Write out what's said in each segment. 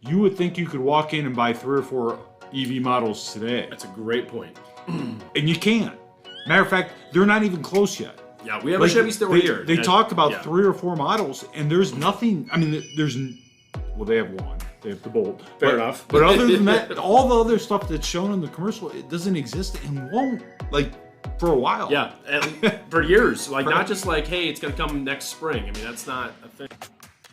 you would think you could walk in and buy 3 or 4 EV models today. That's a great point. And you can't. Matter of fact, they're not even close yet. Yeah, we have a Chevy store here. They talked about 3 or 4 models, and there's nothing. I mean, they have one. They have the Bolt. Fair enough. But other than that, all the other stuff that's shown in the commercial, it doesn't exist and won't, like, for a while. Yeah, and for years. Like, not just like, hey, it's going to come next spring. I mean, that's not a thing.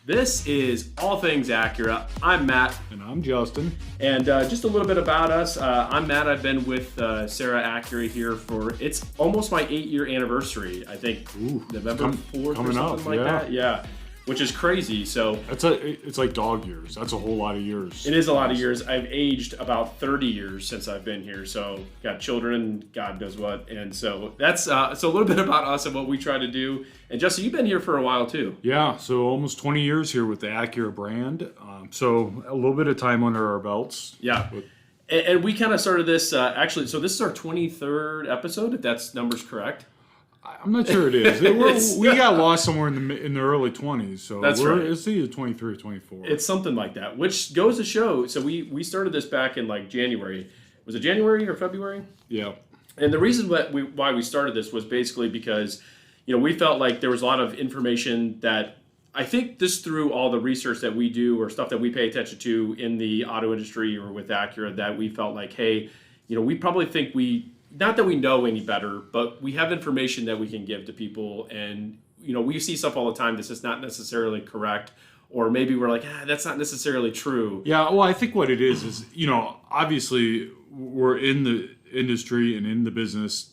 This is All Things Acura. I'm Matt. And I'm Justin. And just a little bit about us. I'm Matt. I've been with Serra Acura here for, it's almost my 8-year anniversary. I think November 4th or something like that. Yeah, which is crazy. So it's like dog years. That's a whole lot of years. It is a lot of years. I've aged about 30 years since I've been here. So got children, God knows what. And so that's a little bit about us and what we try to do. And Justin, you've been here for a while too. Yeah, so almost 20 years here with the Acura brand. So a little bit of time under our belts. Yeah. And we kind of started this, actually, so this is our 23rd episode, if that's numbers correct. I'm not sure it is. We got lost somewhere in the early 20s, so that's right. It's either 23 or 24. It's something like that, which goes to show. So we started this back in like January. Was it January or February? Yeah. And the reason why we started this was basically because, we felt like there was a lot of information that I think just through all the research that we do or stuff that we pay attention to in the auto industry or with Acura, that we felt like, hey, we probably think not that we know any better, but we have information that we can give to people. And, we see stuff all the time that's just not necessarily correct. Or maybe we're like, that's not necessarily true. Yeah, well, I think what it is, obviously we're in the industry and in the business,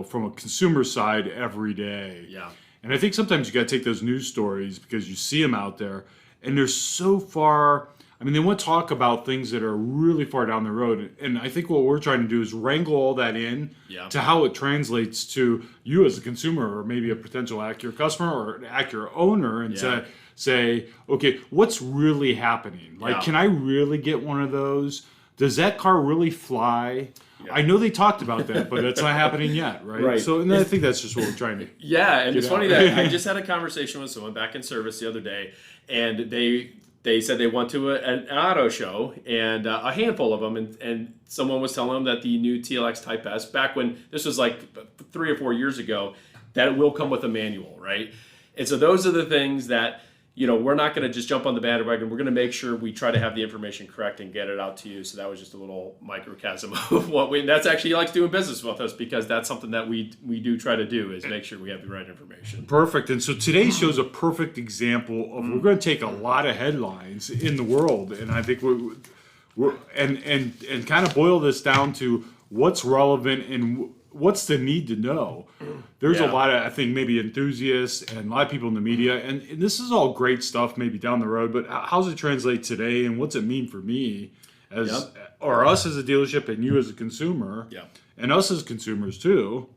from a consumer side every day. Yeah. And I think sometimes you got to take those news stories because you see them out there and they're so far. I mean, they want to talk about things that are really far down the road. And I think what we're trying to do is wrangle all that in to how it translates to you as a consumer or maybe a potential Acura customer or an Acura owner and to say, okay, what's really happening? Like, can I really get one of those? Does that car really fly? Yeah. I know they talked about that, but it's not happening yet, right? Right. So and I think that's just what we're trying to Yeah, and it's funny that I just had a conversation with someone back in service the other day, and they said they went to an auto show, and a handful of them, and someone was telling them that the new TLX Type S, back when this was like 3 or 4 years ago, that it will come with a manual, right? And so those are the things that, we're not going to just jump on the bandwagon. We're going to make sure we try to have the information correct and get it out to you. So that was just a little microcosm of what that's actually likes doing business with us, because that's something that we do try to do, is make sure we have the right information. Perfect. And so today's show is a perfect example of we're going to take a lot of headlines in the world, and I think we're and kind of boil this down to what's relevant and what's the need to know. There's a lot of, I think, maybe enthusiasts and a lot of people in the media, and this is all great stuff maybe down the road, but how does it translate today, and what's it mean for me or us as a dealership and you as a consumer and us as consumers too,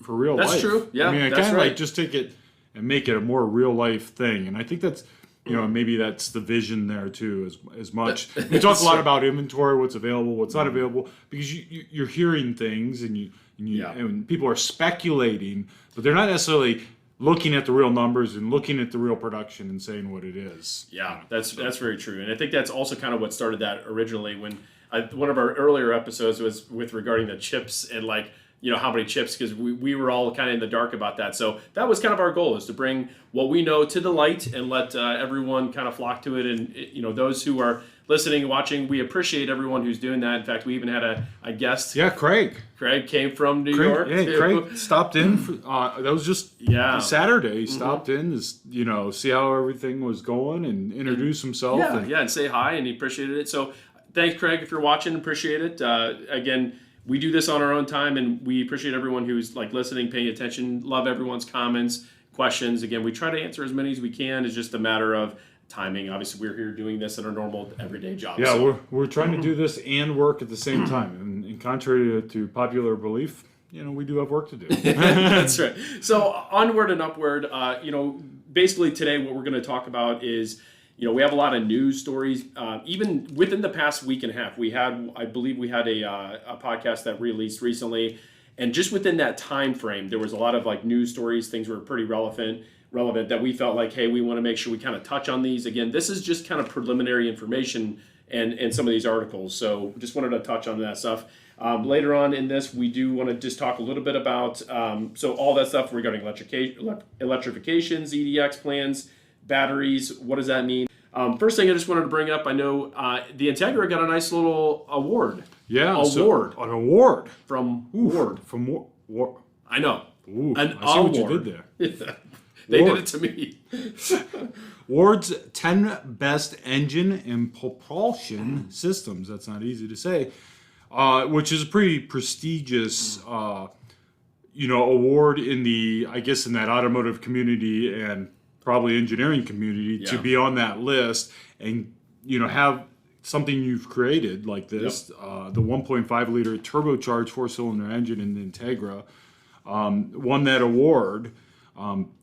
for real life. That's true. Yeah, I mean, I that's kind of right. like just take it and make it a more real life thing, and I think that's maybe that's the vision there too, as much. We talk a lot about inventory, what's available, what's not available, because you're hearing things and people are speculating, but they're not necessarily looking at the real numbers and looking at the real production and saying what it is. Yeah, that's very true. And I think that's also kind of what started that originally when one of our earlier episodes was with regarding the chips and how many chips, because we were all kind of in the dark about that. So that was kind of our goal, is to bring what we know to the light and let everyone kind of flock to it. And, those who are listening and watching, we appreciate everyone who's doing that. In fact, we even had a guest. Yeah, Craig. Craig came from New York. Yeah, Craig stopped in. That was just Saturday. He stopped in to, see how everything was going and introduce himself. And say hi, and he appreciated it. So thanks, Craig, if you're watching. Appreciate it. Again, we do this on our own time, and we appreciate everyone who's listening, paying attention. Love everyone's comments, questions. Again, we try to answer as many as we can. It's just a matter of timing. Obviously, we're here doing this in our normal everyday job. Yeah, so we're trying to do this and work at the same time. And contrary to popular belief, we do have work to do. That's right. So onward and upward. Basically today what we're going to talk about is, we have a lot of news stories. Even within the past week and a half, I believe we had a podcast that released recently, and just within that time frame, there was a lot of news stories. Things were pretty relevant that we felt like, hey, we want to make sure we kind of touch on these. Again, this is just kind of preliminary information and some of these articles. So just wanted to touch on that stuff. Later on in this, we do want to just talk a little bit about so all that stuff regarding electrification, ZDX plans, batteries. What does that mean? First thing I just wanted to bring up, I know the Integra got a nice little award. Yeah, an award from Ward. From Ward. I know. Ooh, An I see what you award. did there. They Ward. did it to me. Ward's 10 best engine and propulsion systems. That's not easy to say. Which is a pretty prestigious, award in in that automotive community and probably engineering community to be on that list and, have something you've created like this, the 1.5 liter turbocharged 4-cylinder engine in the Integra, won that award.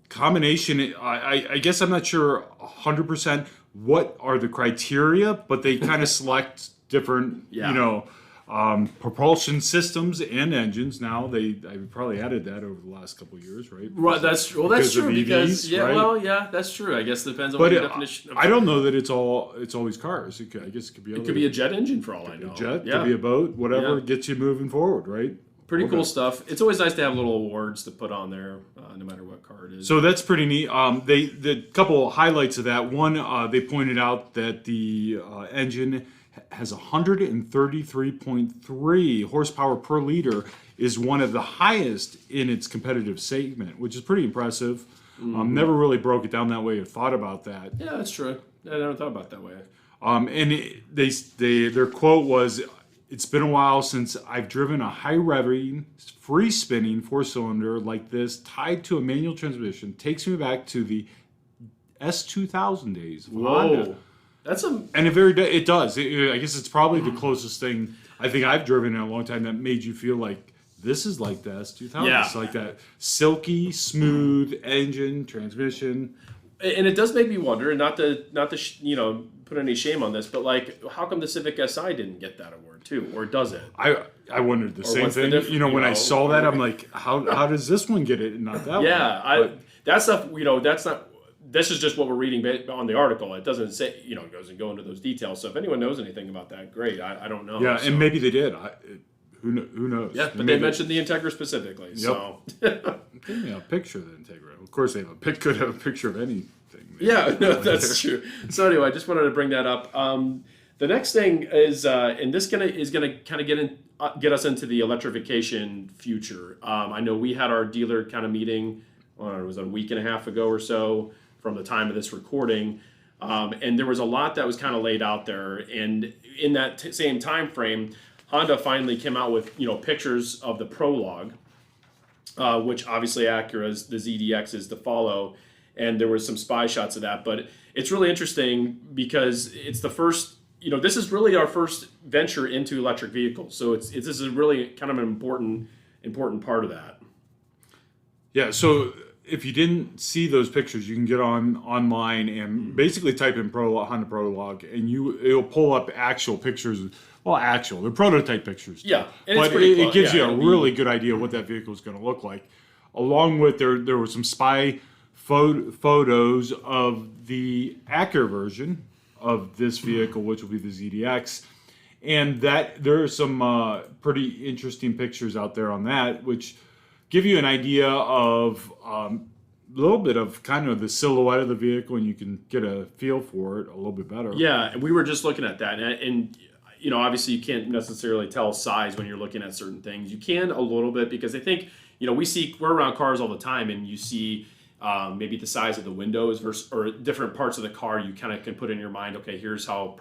Combination, I guess I'm not sure 100% what are the criteria, but they kind of select different, propulsion systems and engines. Now I probably added that over the last couple of years, right? Right, that's true because EVs, right? that's true. I guess it depends on what your definition. I don't know that it's always cars. I guess it could be. It could be a jet engine for all I know. A jet, could be a boat, whatever gets you moving forward, right? Pretty cool stuff. It's always nice to have little awards to put on there, no matter what car it is. So that's pretty neat. The couple highlights of that. One, they pointed out that the engine has 133.3 horsepower per liter, is one of the highest in its competitive segment, which is pretty impressive. Never really broke it down that way or thought about that. Yeah, that's true. I never thought about it that way. And their quote was, "It's been a while since I've driven a high-revving, free-spinning 4-cylinder like this tied to a manual transmission. Takes me back to the S2000 days of Honda." That's a... And it does. I guess it's probably the closest thing I think I've driven in a long time that made you feel like this is like the S2000. Yeah. It's like that silky, smooth engine, transmission. And it does make me wonder, and not to put any shame on this, but like, how come the Civic Si didn't get that award too, or does it? I wondered the same thing. When I saw that, I'm like, how does this one get it and not that one? Yeah, that stuff. That's not. This is just what we're reading on the article. It doesn't say, it doesn't go into those details. So if anyone knows anything about that, great. I don't know. Yeah, and maybe they did. Who knows? Yeah, but they mentioned the Integra specifically. Yep. So give me a picture of the Integra. Of course, they could have a picture of anything. Yeah, no, that's true. So anyway, I just wanted to bring that up. The next thing is, and this is gonna kind of get us into the electrification future. I know we had our dealer kind of meeting. It was a week and a half ago or so from the time of this recording, and there was a lot that was kind of laid out there. And in that same time frame, Honda finally came out with pictures of the Prologue, which obviously Acura's the ZDX is to follow. And there was some spy shots of that, but it's really interesting because it's the first. This is really our first venture into electric vehicles. So this is really kind of an important part of that. Yeah. So if you didn't see those pictures, you can get online and basically type in Honda Prologue, and it'll pull up actual pictures. Well, they're prototype pictures. Yeah, and but it gives you a really good idea of what that vehicle is going to look like. Along with there were some spy photos of the Acura version of this vehicle, which will be the ZDX, and that there are some pretty interesting pictures out there on that, which give you an idea of a little bit of kind of the silhouette of the vehicle, and you can get a feel for it a little bit better. Yeah, and we were just looking at that, and obviously you can't necessarily tell size when you're looking at certain things. You can a little bit because I think we're around cars all the time, and you see. Maybe the size of the windows or different parts of the car, you kind of can put in your mind, okay, here's how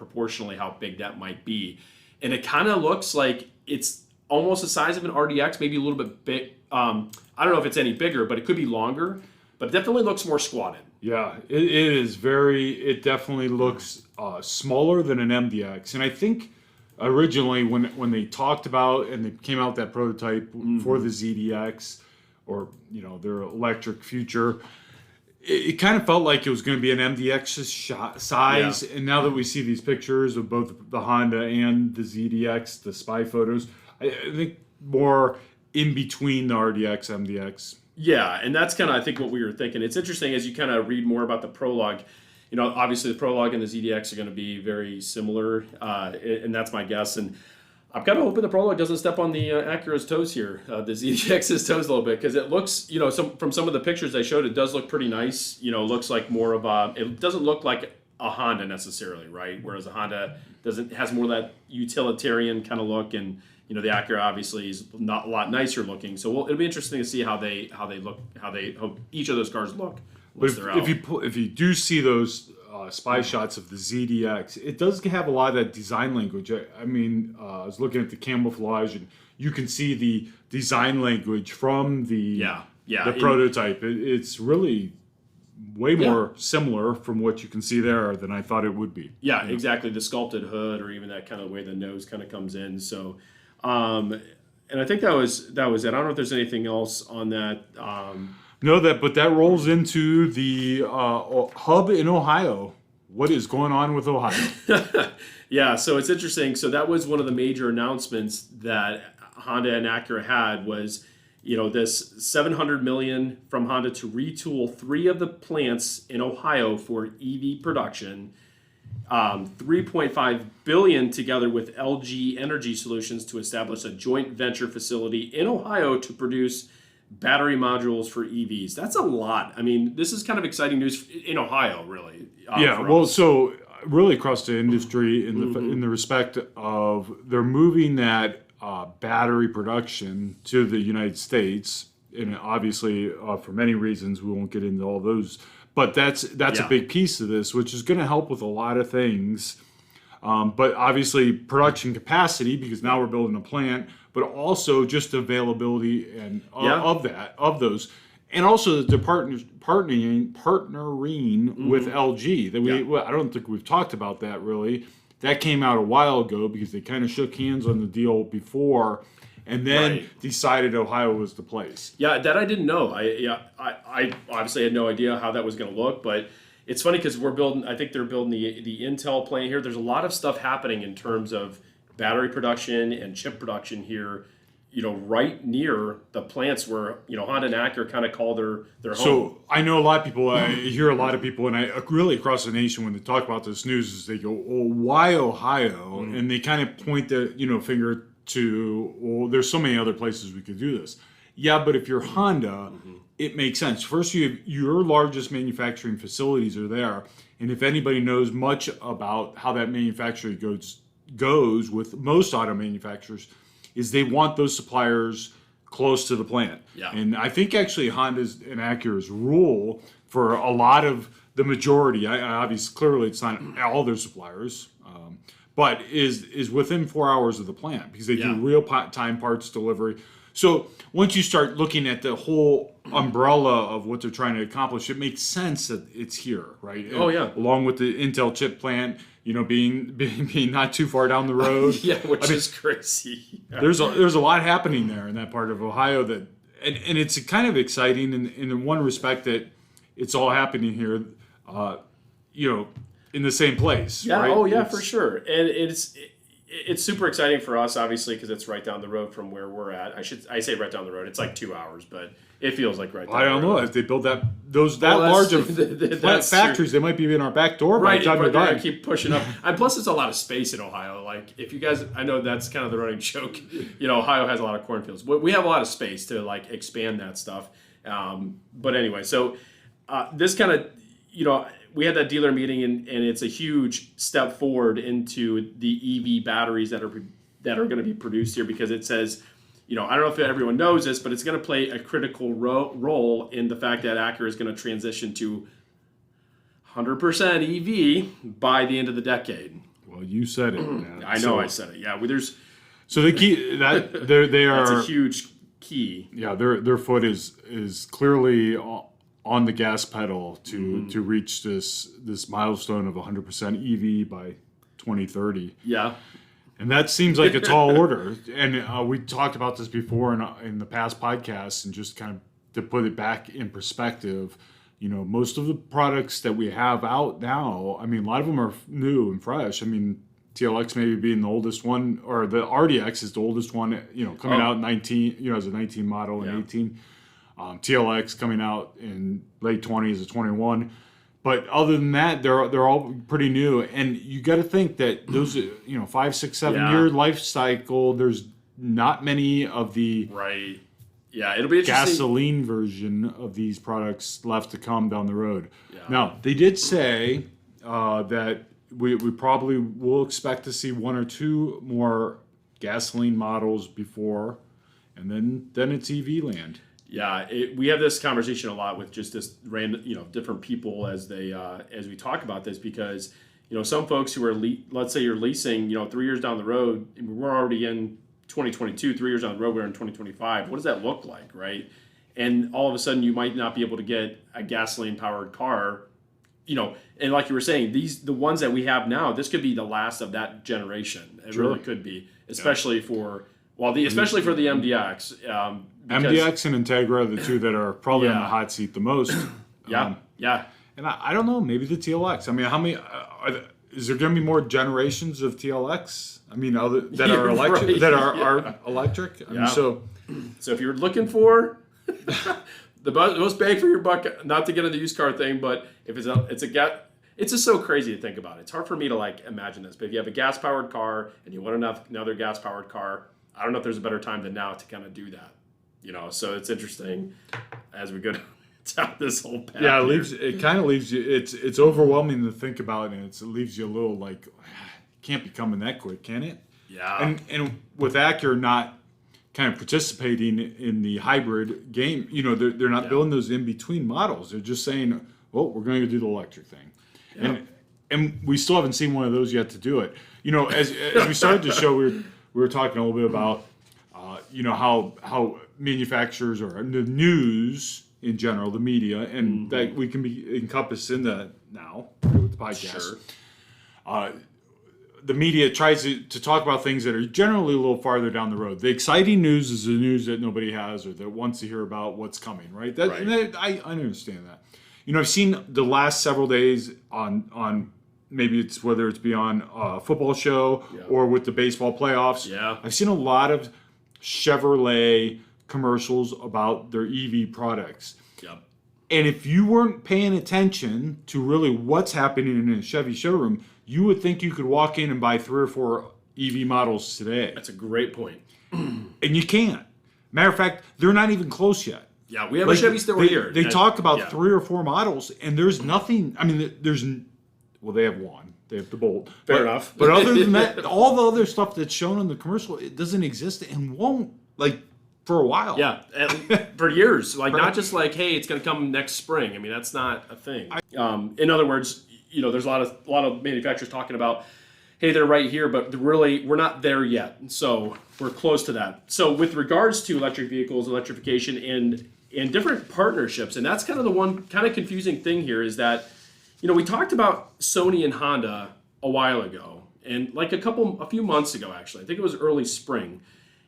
big that might be. And it kind of looks like it's almost the size of an RDX, maybe a little bit big. I don't know if it's any bigger, but it could be longer, but it definitely looks more squatted. Yeah, it definitely looks smaller than an MDX. And I think originally when they talked about and they came out with that prototype for the ZDX, or their electric future, it kind of felt like it was going to be an MDX's size. Yeah. And now that we see these pictures of both the Honda and the ZDX, the spy photos, I think more in between the RDX, MDX. Yeah, and that's kind of I think what we were thinking. It's interesting as you kind of read more about the Prologue. obviously the Prologue and the ZDX are going to be very similar, and that's my guess. And I'm kind of hoping the Prologue doesn't step on the Acura's toes here, the ZDX's toes a little bit, because it looks, from some of the pictures they showed, it does look pretty nice. Looks like more of it doesn't look like a Honda necessarily, right? Whereas a Honda has more of that utilitarian kind of look, and the Acura obviously is not a lot nicer looking. So it'll be interesting to see how each of those cars look. But if you do see those spy shots of the ZDX, it does have a lot of that design language. I was looking at the camouflage, and you can see the design language from the prototype. It's really way more similar from what you can see there than I thought it would be. Yeah, exactly. The sculpted hood, or even that kind of way the nose kind of comes in. So, and I think that was it. I don't know if there's anything else on that. No, but that rolls into the hub in Ohio. What is going on with Ohio? Yeah, so it's interesting. So that was one of the major announcements that Honda and Acura had was, this $700 million from Honda to retool 3 of the plants in Ohio for EV production. $3.5 billion together with LG Energy Solutions to establish a joint venture facility in Ohio to produce battery modules for EVs. That's a lot. This is kind of exciting news in Ohio, really. So really across the industry in the respect of they're moving that battery production to the United States, and obviously for many reasons we won't get into all those. But that's a big piece of this, which is going to help with a lot of things. But obviously production capacity, because now we're building a plant, but also just availability and of those, and also the partnering with LG. That I don't think we've talked about that really. That came out a while ago because they kind of shook hands on the deal before, and then decided Ohio was the place. Yeah, that I didn't know. I obviously had no idea how that was going to look, but it's funny because I think they're building the Intel plant here. There's a lot of stuff happening in terms of battery production and chip production here, right near the plants where, Honda and Acura kind of call their home. So I know a lot of people, I hear a lot of people, and I really across the nation when they talk about this news is they go, "Oh, why Ohio?" And they kind of point the finger to, "Well, there's so many other places we could do this." Yeah, but if you're Honda, it makes sense. First, your largest manufacturing facilities are there, and if anybody knows much about how that manufacturing goes with most auto manufacturers, is they want those suppliers close to the plant. Yeah. And I think actually Honda's and Acura's rule for a lot of the majority, obviously clearly it's not all their suppliers, but is within 4 hours of the plant because they do real-time parts delivery. So once you start looking at the whole umbrella of what they're trying to accomplish, it makes sense that it's here, right? Oh, yeah. Along with the Intel chip plant, being not too far down the road. Which is crazy. There's a lot happening there in that part of Ohio and it's kind of exciting in one respect that it's all happening here, in the same place. Yeah. Right? Oh, yeah, for sure. And it's super exciting for us, obviously, because it's right down the road from where we're at. I say right down the road. It's like 2 hours, but it feels like right down the road. I don't know. If they build that large of factories, they might be in our back door by the time you're done. Keep pushing up. And plus, it's a lot of space in Ohio. Like, if you guys, I know that's kind of the running joke. Ohio has a lot of cornfields. We have a lot of space to, expand that stuff. But anyway, so this kind of, we had that dealer meeting, and it's a huge step forward into the EV batteries that are going to be produced here, because it says, I don't know if everyone knows this, but it's going to play a critical role in the fact that Acura is going to transition to 100% EV by the end of the decade. Well, you said it. Man. I know I said it. Yeah, so the key that they are. That's a huge key. Yeah, their foot is clearly on the gas pedal to reach this milestone of 100% EV by 2030. Yeah. And that seems like a tall order. And we talked about this before in the past podcasts, and just kind of to put it back in perspective, most of the products that we have out now, a lot of them are new and fresh. TLX maybe being the oldest one, or the RDX is the oldest one, coming out in 19, as a 19 model and 18. TLX coming out in late 20s as a 21. But other than that, they're all pretty new, and you got to think that those 5, 6, 7 year life cycle. There's not many of the right. Yeah, it'll be interesting. Gasoline version of these products left to come down the road. Yeah. Now they did say that we probably will expect to see 1 or 2 more gasoline models before, and then it's EV land. Yeah, we have this conversation a lot with just this random, different people as we talk about this, because some folks who are let's say you're leasing 3 years down the road, we're already in 2022, 3 years down the road we're in 2025. What does that look like, right? And all of a sudden you might not be able to get a gasoline powered car, and like you were saying, the ones that we have now, this could be the last of that generation. It really could be, especially for especially for the MDX. MDX and Integra are the two that are probably on the hot seat the most. Yeah. And I don't know, maybe the TLX. I mean, how many is there going to be more generations of TLX? I mean, that are electric. Right. That are electric. I mean, so if you're looking for the most bang for your buck, not to get into the used car thing, but if it's just so crazy to think about. It's hard for me to imagine this. But if you have a gas powered car and you want another gas powered car, I don't know if there's a better time than now to kind of do that. So it's interesting as we go down this whole path. Yeah, it kind of leaves you. It's overwhelming to think about, and it leaves you a little can't be coming that quick, can it? Yeah. And with Acura not kind of participating in the hybrid game, they're not building those in between models. They're just saying, well, we're going to do the electric thing, and we still haven't seen one of those yet to do it. As we started the show, we were talking a little bit about how manufacturers or the news in general, the media, and that we can be encompassed in that now with the podcast. Sure. The media tries to talk about things that are generally a little farther down the road. The exciting news is the news that nobody has or that wants to hear about what's coming, right? I understand that. I've seen the last several days on maybe it's whether it's beyond a football show or with the baseball playoffs. Yeah. I've seen a lot of Chevrolet commercials about their EV products. Yep. And if you weren't paying attention to really what's happening in a Chevy showroom, you would think you could walk in and buy 3 or 4 EV models today. That's a great point. And you can't. Matter of fact, they're not even close yet. Yeah, we have a Chevy store here. They talk about 3 or 4 models, and there's nothing. I mean, they have one. They have the Bolt. Fair enough. But other than that, all the other stuff that's shown in the commercial, it doesn't exist and won't, for a while. Yeah, for years. Not just hey, it's going to come next spring. I mean, that's not a thing. In other words, there's a lot of manufacturers talking about, hey, they're right here, but really, we're not there yet. So we're close to that. So with regards to electric vehicles, electrification, and different partnerships, and that's kind of the one kind of confusing thing here is that, we talked about Sony and Honda a while ago, and a few months ago, actually. I think it was early spring.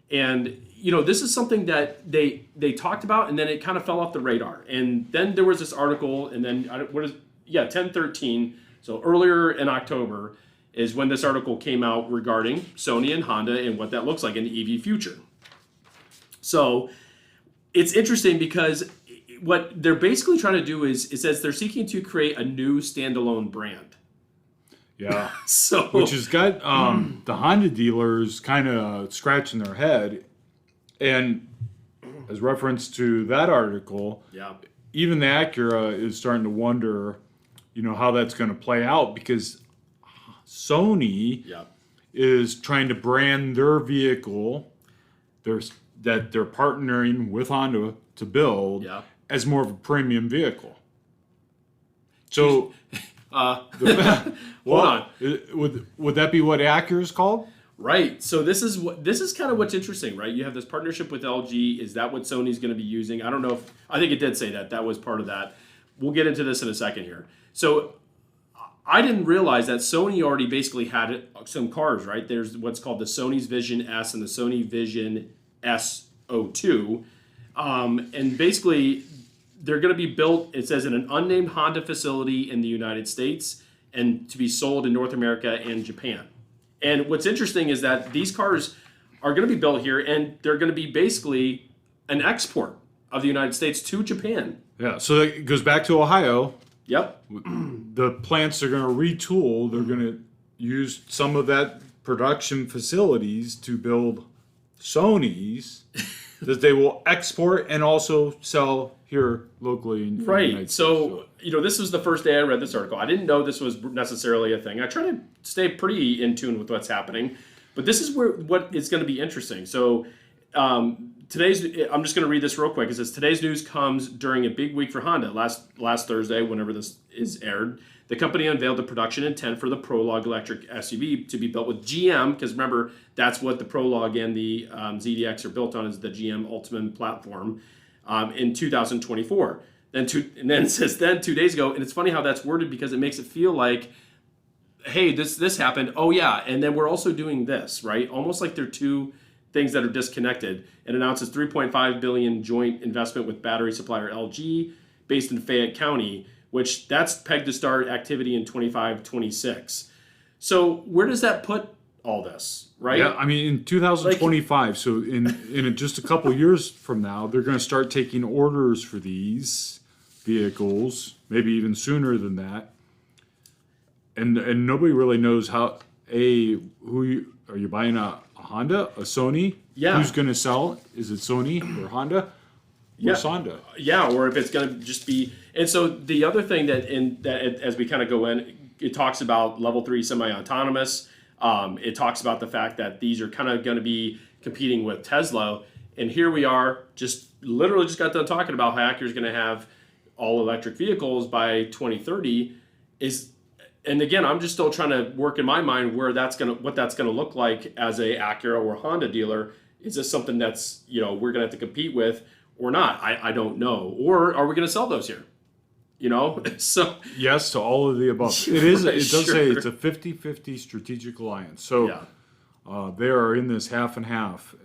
And, this is something that they talked about, and then it kind of fell off the radar. And then there was this article, and then, 10/13, so earlier in October, is when this article came out regarding Sony and Honda and what that looks like in the EV future. So it's interesting because what they're basically trying to do is, it says they're seeking to create a new standalone brand. Yeah. So which has got the Honda dealers kind of scratching their head. And as reference to that article, even the Acura is starting to wonder, how that's going to play out, because Sony is trying to brand their vehicle that they're partnering with Honda to build as more of a premium vehicle. So, hold on. Would that be what Acura is called? Right. So this is kind of what's interesting, right? You have this partnership with LG. Is that what Sony's going to be using? I don't know I think it did say that was part of that. We'll get into this in a second here. So I didn't realize that Sony already basically had some cars, right? There's what's called the Sony's Vision S and the Sony Vision S02. And basically, they're going to be built, it says, in an unnamed Honda facility in the United States and to be sold in North America and Japan. And what's interesting is that these cars are going to be built here, and they're going to be basically an export of the United States to Japan. Yeah, so it goes back to Ohio. Yep. The plants are going to retool. They're going to use some of that production facilities to build Sonys that they will export and also sell here locally in the United States. So, this was the first day I read this article. I didn't know this was necessarily a thing. I try to stay pretty in tune with what's happening, but this is what is going to be interesting. So, I'm just going to read this real quick. It says, today's news comes during a big week for Honda. Last Thursday, whenever this is aired, the company unveiled the production intent for the Prologue electric SUV to be built with GM, because remember, that's what the Prologue and the ZDX are built on, is the GM Ultium platform, in 2024. And then it says 2 days ago, and it's funny how that's worded because it makes it feel like, hey, this happened. Oh yeah, and then we're also doing this, right? Almost like they're two things that are disconnected. It announces $3.5 billion joint investment with battery supplier LG, based in Fayette County, which that's pegged to start activity in 25-26. So where does that put all this, right? Yeah, I mean, in 2025, so in just a couple years from now, they're going to start taking orders for these vehicles, maybe even sooner than that. And nobody really knows are you buying a Honda, a Sony? Yeah. Who's going to sell? Is it Sony or Honda? Yeah. Honda. Yeah, or if it's going to just be. And so the other thing that as we kind of go in, it talks about level 3 semi-autonomous. It talks about the fact that these are kind of going to be competing with Tesla. And here we are, literally just got done talking about how Acura is going to have all electric vehicles by 2030. And again, I'm just still trying to work in my mind what that's going to look like as a Acura or Honda dealer. Is this something that's we're going to have to compete with or not? I don't know. Or are we going to sell those here? So yes to all of the above. It is. It does Sure. say it's a 50-50 strategic alliance. So they are in this half and half.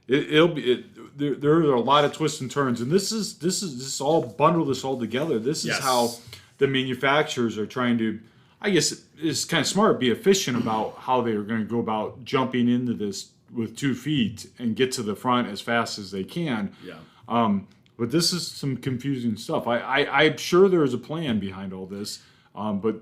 There are a lot of twists and turns, and this is all bundle this all together. This is how the manufacturers are trying to, I guess it's kind of smart, be efficient about how they are going to go about jumping into this with 2 feet and get to the front as fast as they can. Yeah. But this is some confusing stuff. I'm sure there is a plan behind all this, but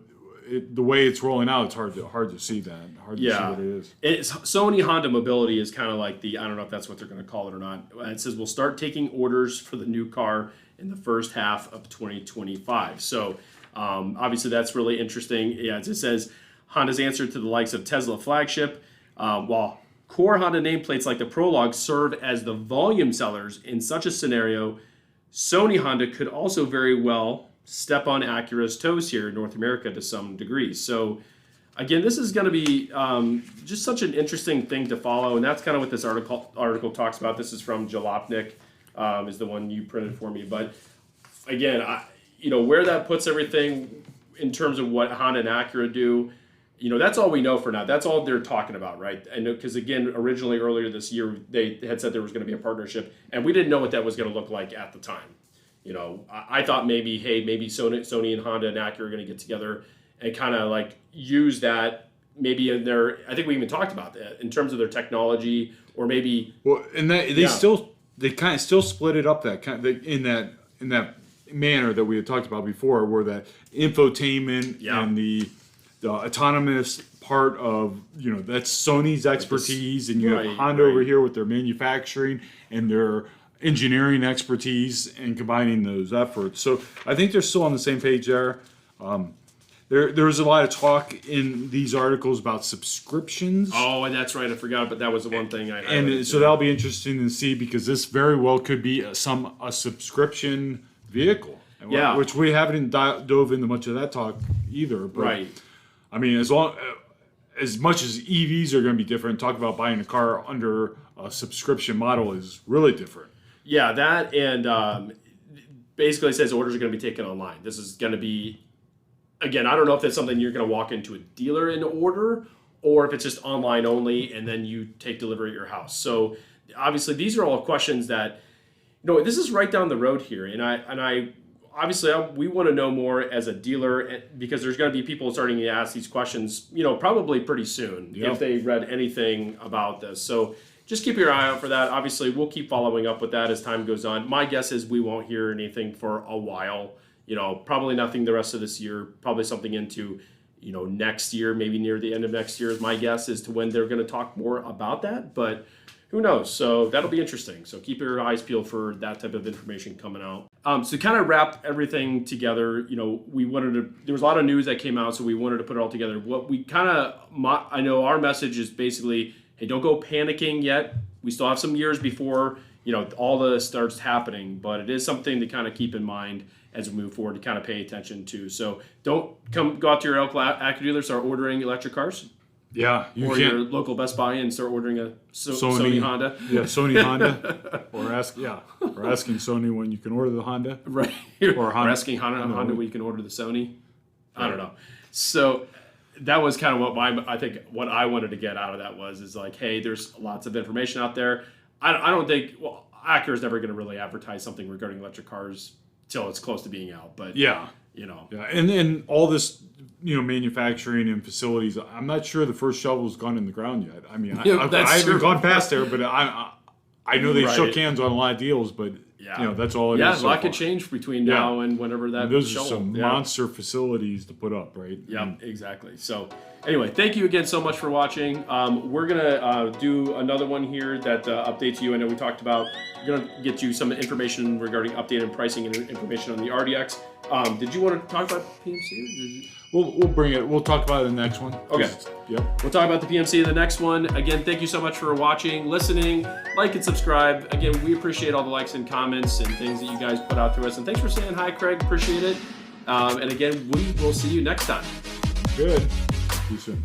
the way it's rolling out, it's hard to see that. Hard to see what it is. Sony Honda Mobility is kind of like I don't know if that's what they're going to call it or not. It says we'll start taking orders for the new car in the first half of 2025. So obviously that's really interesting. Yeah, as it says, Honda's answer to the likes of Tesla flagship, while core Honda nameplates like the Prologue serve as the volume sellers in such a scenario, Sony Honda could also very well step on Acura's toes here in North America to some degree. So again, this is going to be just such an interesting thing to follow, and that's kind of what this article talks about. This is from Jalopnik, is the one you printed for me. But again, where that puts everything in terms of what Honda and Acura do, that's all we know for now. That's all they're talking about, right? And because again, originally earlier this year, they had said there was going to be a partnership, and we didn't know what that was going to look like at the time. I thought maybe Sony and Honda and Acura are going to get together and kind of like use that maybe in their. I think we even talked about that in terms of their technology, or maybe. Well, and they kind of still split it up in that manner that we had talked about before, where that infotainment and the autonomous part of that's Sony's expertise, and you have Honda over here with their manufacturing and their engineering expertise, and combining those efforts. So I think they're still on the same page there. There was a lot of talk in these articles about subscriptions. Oh, and that's right. I forgot, but that was the one thing I. And so that'll be interesting to see, because this very well could be a subscription vehicle. Yeah. Which we haven't dove into much of that talk either. But right. I mean, as much as EVs are going to be different, talk about buying a car under a subscription model is really different. Yeah, that, and basically it says orders are going to be taken online. This is going to be, again, I don't know if that's something you're going to walk into a dealer and order, or if it's just online only and then you take delivery at your house. So obviously these are all questions that, this is right down the road here. And I obviously we want to know more as a dealer, because there's going to be people starting to ask these questions, probably pretty soon if they read anything about this. So just keep your eye out for that. Obviously, we'll keep following up with that as time goes on. My guess is we won't hear anything for a while. probably nothing the rest of this year, probably something into, next year, maybe near the end of next year is my guess as to when they're going to talk more about that, but who knows? So that'll be interesting. So keep your eyes peeled for that type of information coming out. So kind of wrap everything together, there was a lot of news that came out, so we wanted to put it all together. What we I know our message is basically, hey, don't go panicking yet. We still have some years before, all this starts happening, but it is something to kind of keep in mind as we move forward to kind of pay attention to. So don't go out to your local Acura dealer, start ordering electric cars. Yeah, or your local Best Buy and start ordering a Sony Honda. Yeah, Sony Honda. Or asking Sony when you can order the Honda. Right. Or asking Honda when you can order the Sony. I don't know. So that was kind of what I wanted to get out of that is like, hey, there's lots of information out there. I don't think Acura's never going to really advertise something regarding electric cars till it's close to being out. But yeah, and all this. Manufacturing and facilities. I'm not sure the first shovel's gone in the ground yet. I mean, I haven't gone past there, but I know they shook hands on a lot of deals, but that's all it is. Yeah, a lot could change between now and whenever that. Those are some monster facilities to put up, right? Yeah, exactly. So anyway, thank you again so much for watching. We're gonna do another one here that updates you. I know we talked about. We're gonna get you some information regarding updated pricing and information on the RDX. Did you want to talk about PMC? We'll bring it. We'll talk about it in the next one. Okay. Yep. We'll talk about the PMC in the next one. Again, thank you so much for watching, listening, like and subscribe. Again, we appreciate all the likes and comments and things that you guys put out to us. And thanks for saying hi, Craig. Appreciate it. And again, we will see you next time. Good. See you soon.